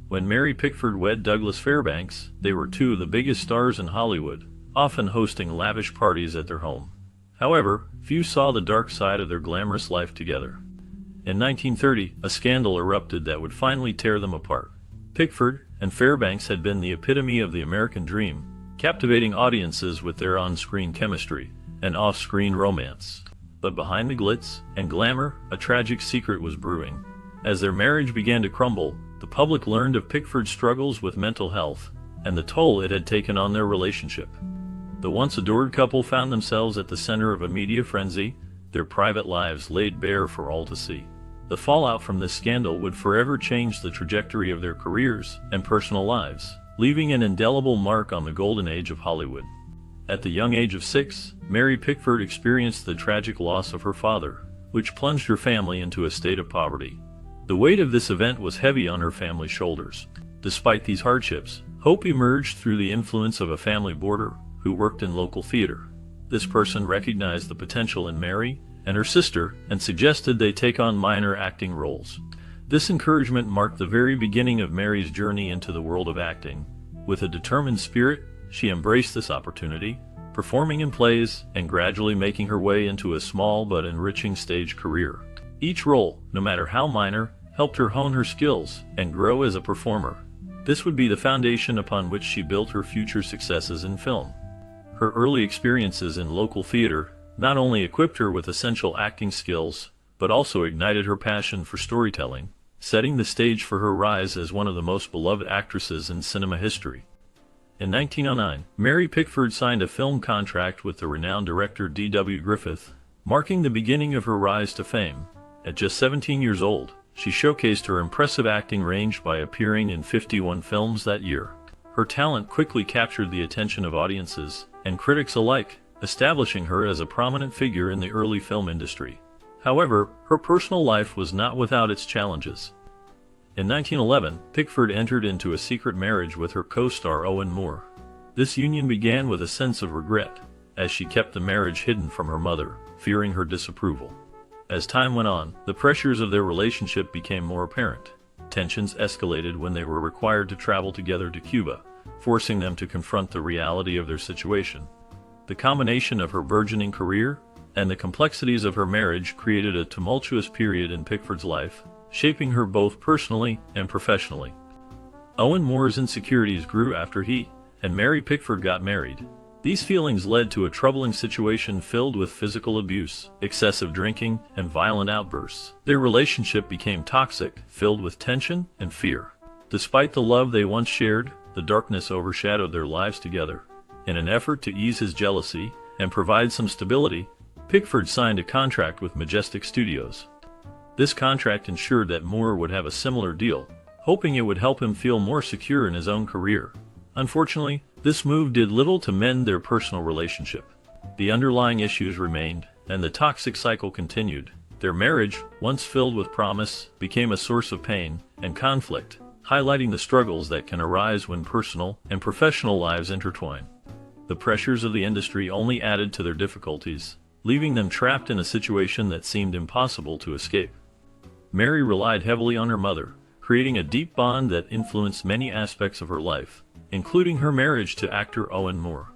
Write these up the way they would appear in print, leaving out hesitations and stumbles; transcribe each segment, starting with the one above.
When Mary Pickford wed Douglas Fairbanks, they were two of the biggest stars in Hollywood, often hosting lavish parties at their home. However, few saw the dark side of their glamorous life together. In 1930, a scandal erupted that would finally tear them apart. Pickford and Fairbanks had been the epitome of the American dream, captivating audiences with their on-screen chemistry and off-screen romance. But behind the glitz and glamour, a tragic secret was brewing. As their marriage began to crumble, the public learned of Pickford's struggles with mental health and the toll it had taken on their relationship. The once adored couple found themselves at the center of a media frenzy, their private lives laid bare for all to see. The fallout from this scandal would forever change the trajectory of their careers and personal lives, leaving an indelible mark on the golden age of Hollywood. At the young age of 6, Mary Pickford experienced the tragic loss of her father, which plunged her family into a state of poverty. The weight of this event was heavy on her family's shoulders. Despite these hardships, hope emerged through the influence of a family boarder who worked in local theater. This person recognized the potential in Mary and her sister and suggested they take on minor acting roles. This encouragement marked the very beginning of Mary's journey into the world of acting. With a determined spirit, she embraced this opportunity, performing in plays and gradually making her way into a small but enriching stage career. Each role, no matter how minor, helped her hone her skills and grow as a performer. This would be the foundation upon which she built her future successes in film. Her early experiences in local theater not only equipped her with essential acting skills, but also ignited her passion for storytelling, setting the stage for her rise as one of the most beloved actresses in cinema history. In 1909, Mary Pickford signed a film contract with the renowned director D.W. Griffith, marking the beginning of her rise to fame. At just 17 years old, she showcased her impressive acting range by appearing in 51 films that year. Her talent quickly captured the attention of audiences and critics alike, establishing her as a prominent figure in the early film industry. However, her personal life was not without its challenges. In 1911, Pickford entered into a secret marriage with her co-star Owen Moore. This union began with a sense of regret, as she kept the marriage hidden from her mother, fearing her disapproval. As time went on, the pressures of their relationship became more apparent. Tensions escalated when they were required to travel together to Cuba, forcing them to confront the reality of their situation. The combination of her burgeoning career and the complexities of her marriage created a tumultuous period in Pickford's life, shaping her both personally and professionally. Owen Moore's insecurities grew after he and Mary Pickford got married. These feelings led to a troubling situation filled with physical abuse, excessive drinking, and violent outbursts. Their relationship became toxic, filled with tension and fear. Despite the love they once shared, the darkness overshadowed their lives together. In an effort to ease his jealousy and provide some stability, Pickford signed a contract with Majestic Studios. This contract ensured that Moore would have a similar deal, hoping it would help him feel more secure in his own career. Unfortunately, this move did little to mend their personal relationship. The underlying issues remained, and the toxic cycle continued. Their marriage, once filled with promise, became a source of pain and conflict, highlighting the struggles that can arise when personal and professional lives intertwine. The pressures of the industry only added to their difficulties, leaving them trapped in a situation that seemed impossible to escape. Mary relied heavily on her mother, creating a deep bond that influenced many aspects of her life, including her marriage to actor Owen Moore.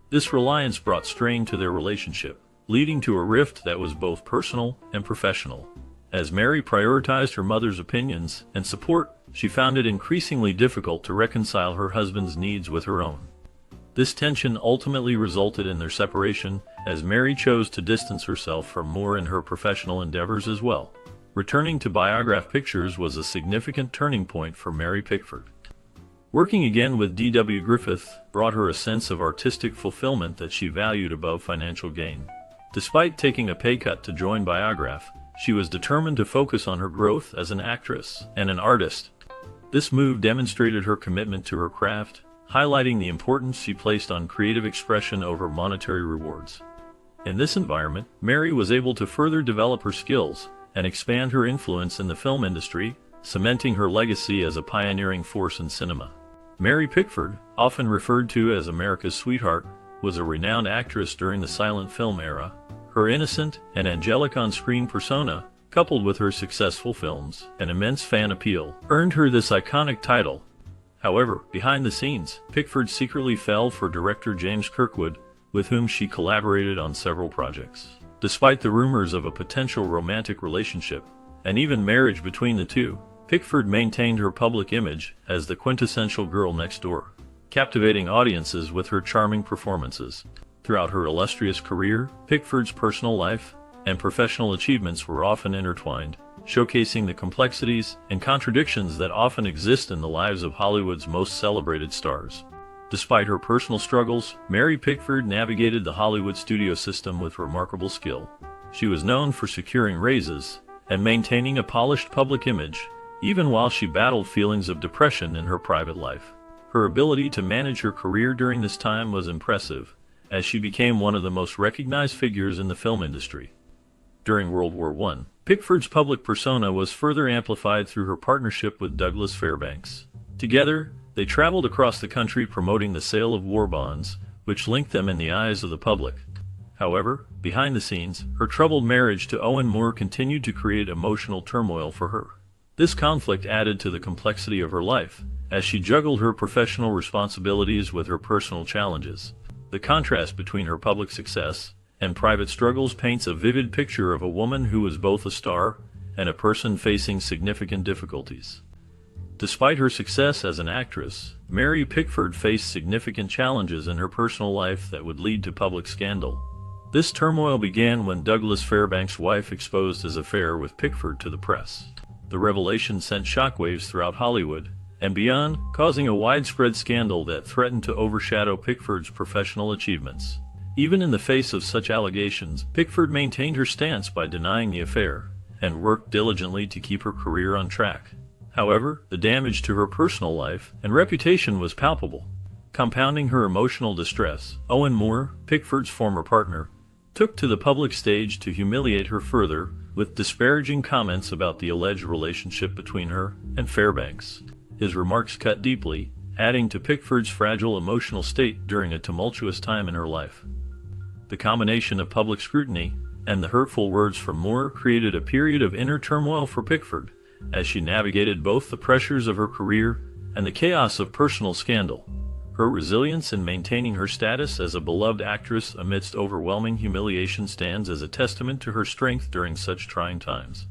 This reliance brought strain to their relationship, leading to a rift that was both personal and professional. As Mary prioritized her mother's opinions and support, she found it increasingly difficult to reconcile her husband's needs with her own. This tension ultimately resulted in their separation, as Mary chose to distance herself from Moore in her professional endeavors as well. Returning to Biograph Pictures was a significant turning point for Mary Pickford. Working again with D.W. Griffith brought her a sense of artistic fulfillment that she valued above financial gain. Despite taking a pay cut to join Biograph, she was determined to focus on her growth as an actress and an artist. This move demonstrated her commitment to her craft, highlighting the importance she placed on creative expression over monetary rewards. In this environment, Mary was able to further develop her skills and expand her influence in the film industry, cementing her legacy as a pioneering force in cinema. Mary Pickford, often referred to as America's sweetheart, was a renowned actress during the silent film era. Her innocent and angelic on-screen persona coupled with her successful films and immense fan appeal, earned her this iconic title. However, behind the scenes, Pickford secretly fell for director James Kirkwood, with whom she collaborated on several projects. Despite the rumors of a potential romantic relationship, and even marriage between the two, Pickford maintained her public image as the quintessential girl next door, captivating audiences with her charming performances. Throughout her illustrious career, Pickford's personal life and professional achievements were often intertwined, showcasing the complexities and contradictions that often exist in the lives of Hollywood's most celebrated stars. Despite her personal struggles, Mary Pickford navigated the Hollywood studio system with remarkable skill. She was known for securing raises and maintaining a polished public image, even while she battled feelings of depression in her private life. Her ability to manage her career during this time was impressive, as she became one of the most recognized figures in the film industry. During World War I, Pickford's public persona was further amplified through her partnership with Douglas Fairbanks. Together, they traveled across the country promoting the sale of war bonds, which linked them in the eyes of the public. However, behind the scenes, her troubled marriage to Owen Moore continued to create emotional turmoil for her. This conflict added to the complexity of her life, as she juggled her professional responsibilities with her personal challenges. The contrast between her public success and private struggles paints a vivid picture of a woman who was both a star and a person facing significant difficulties. Despite her success as an actress, Mary Pickford faced significant challenges in her personal life that would lead to public scandal. This turmoil began when Douglas Fairbanks' wife exposed his affair with Pickford to the press. The revelation sent shockwaves throughout Hollywood and beyond, causing a widespread scandal that threatened to overshadow Pickford's professional achievements. Even in the face of such allegations, Pickford maintained her stance by denying the affair and worked diligently to keep her career on track. However, the damage to her personal life and reputation was palpable. Compounding her emotional distress, Owen Moore, Pickford's former partner, took to the public stage to humiliate her further with disparaging comments about the alleged relationship between her and Fairbanks. His remarks cut deeply, adding to Pickford's fragile emotional state during a tumultuous time in her life. The combination of public scrutiny and the hurtful words from Moore created a period of inner turmoil for Pickford, as she navigated both the pressures of her career and the chaos of personal scandal. Her resilience in maintaining her status as a beloved actress amidst overwhelming humiliation stands as a testament to her strength during such trying times.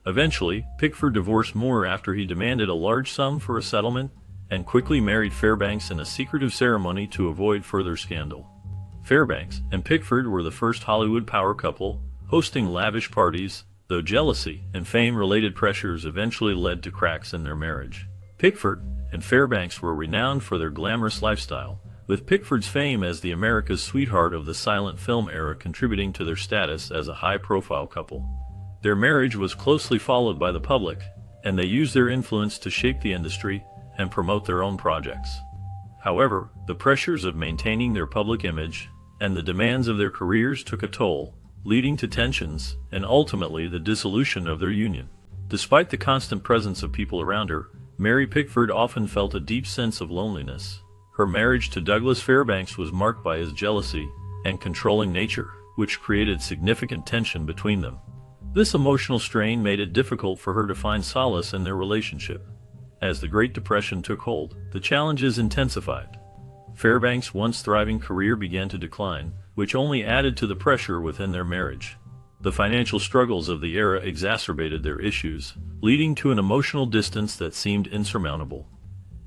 Eventually, Pickford divorced Moore after he demanded a large sum for a settlement, and quickly married Fairbanks in a secretive ceremony to avoid further scandal. Fairbanks and Pickford were the first Hollywood power couple, hosting lavish parties, though jealousy and fame-related pressures eventually led to cracks in their marriage. Pickford and Fairbanks were renowned for their glamorous lifestyle, with Pickford's fame as the America's sweetheart of the silent film era contributing to their status as a high-profile couple. Their marriage was closely followed by the public, and they used their influence to shape the industry and promote their own projects. However, the pressures of maintaining their public image and the demands of their careers took a toll, leading to tensions and ultimately the dissolution of their union. Despite the constant presence of people around her, Mary Pickford often felt a deep sense of loneliness. Her marriage to Douglas Fairbanks was marked by his jealousy and controlling nature, which created significant tension between them. This emotional strain made it difficult for her to find solace in their relationship. As the Great Depression took hold, the challenges intensified. Fairbanks' once thriving career began to decline, which only added to the pressure within their marriage. The financial struggles of the era exacerbated their issues, leading to an emotional distance that seemed insurmountable.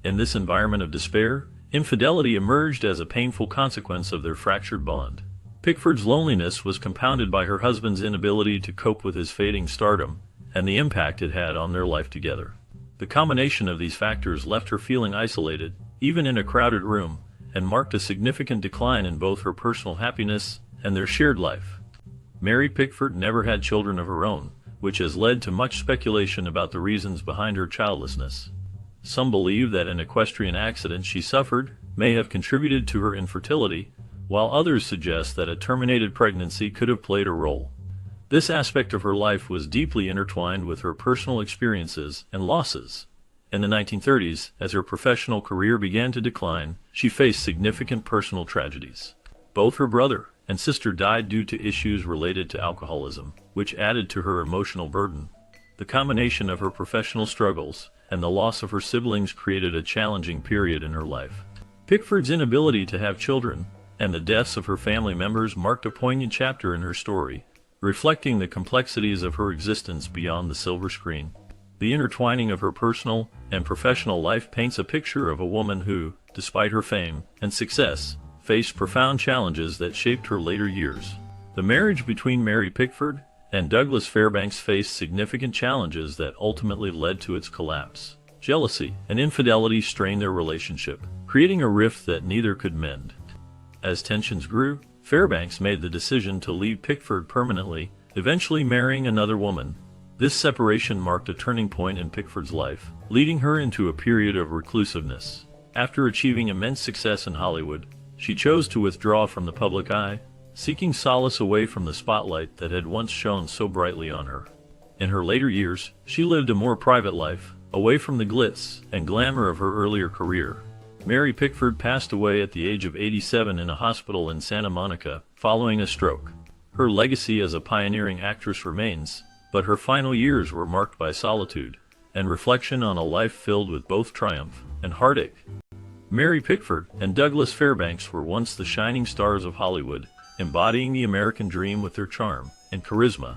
In this environment of despair, infidelity emerged as a painful consequence of their fractured bond. Pickford's loneliness was compounded by her husband's inability to cope with his fading stardom and the impact it had on their life together. The combination of these factors left her feeling isolated, even in a crowded room, and marked a significant decline in both her personal happiness and their shared life. Mary Pickford never had children of her own, which has led to much speculation about the reasons behind her childlessness. Some believe that an equestrian accident she suffered may have contributed to her infertility, while others suggest that a terminated pregnancy could have played a role. This aspect of her life was deeply intertwined with her personal experiences and losses. In the 1930s, as her professional career began to decline, she faced significant personal tragedies. Both her brother and sister died due to issues related to alcoholism, which added to her emotional burden. The combination of her professional struggles and the loss of her siblings created a challenging period in her life. Pickford's inability to have children and the deaths of her family members marked a poignant chapter in her story, reflecting the complexities of her existence beyond the silver screen. The intertwining of her personal and professional life paints a picture of a woman who, despite her fame and success, faced profound challenges that shaped her later years. The marriage between Mary Pickford and Douglas Fairbanks faced significant challenges that ultimately led to its collapse. Jealousy and infidelity strained their relationship, creating a rift that neither could mend. As tensions grew, Fairbanks made the decision to leave Pickford permanently, eventually marrying another woman. This separation marked a turning point in Pickford's life, leading her into a period of reclusiveness. After achieving immense success in Hollywood, she chose to withdraw from the public eye, seeking solace away from the spotlight that had once shone so brightly on her. In her later years, she lived a more private life, away from the glitz and glamour of her earlier career. Mary Pickford passed away at the age of 87 in a hospital in Santa Monica, following a stroke. Her legacy as a pioneering actress remains, but her final years were marked by solitude and reflection on a life filled with both triumph and heartache. Mary Pickford and Douglas Fairbanks were once the shining stars of Hollywood, embodying the American dream with their charm and charisma.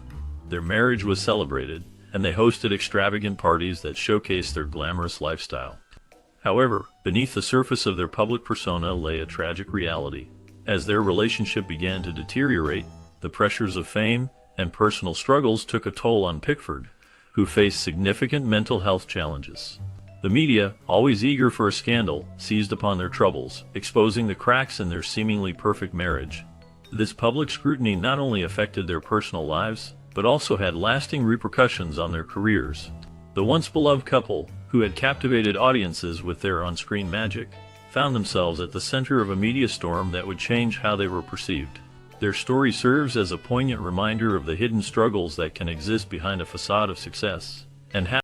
Their marriage was celebrated, and they hosted extravagant parties that showcased their glamorous lifestyle. However, beneath the surface of their public persona lay a tragic reality. As their relationship began to deteriorate, the pressures of fame and personal struggles took a toll on Pickford, who faced significant mental health challenges. The media, always eager for a scandal, seized upon their troubles, exposing the cracks in their seemingly perfect marriage. This public scrutiny not only affected their personal lives, but also had lasting repercussions on their careers. The once beloved couple, who had captivated audiences with their on-screen magic, found themselves at the center of a media storm that would change how they were perceived. Their story serves as a poignant reminder of the hidden struggles that can exist behind a facade of success, and how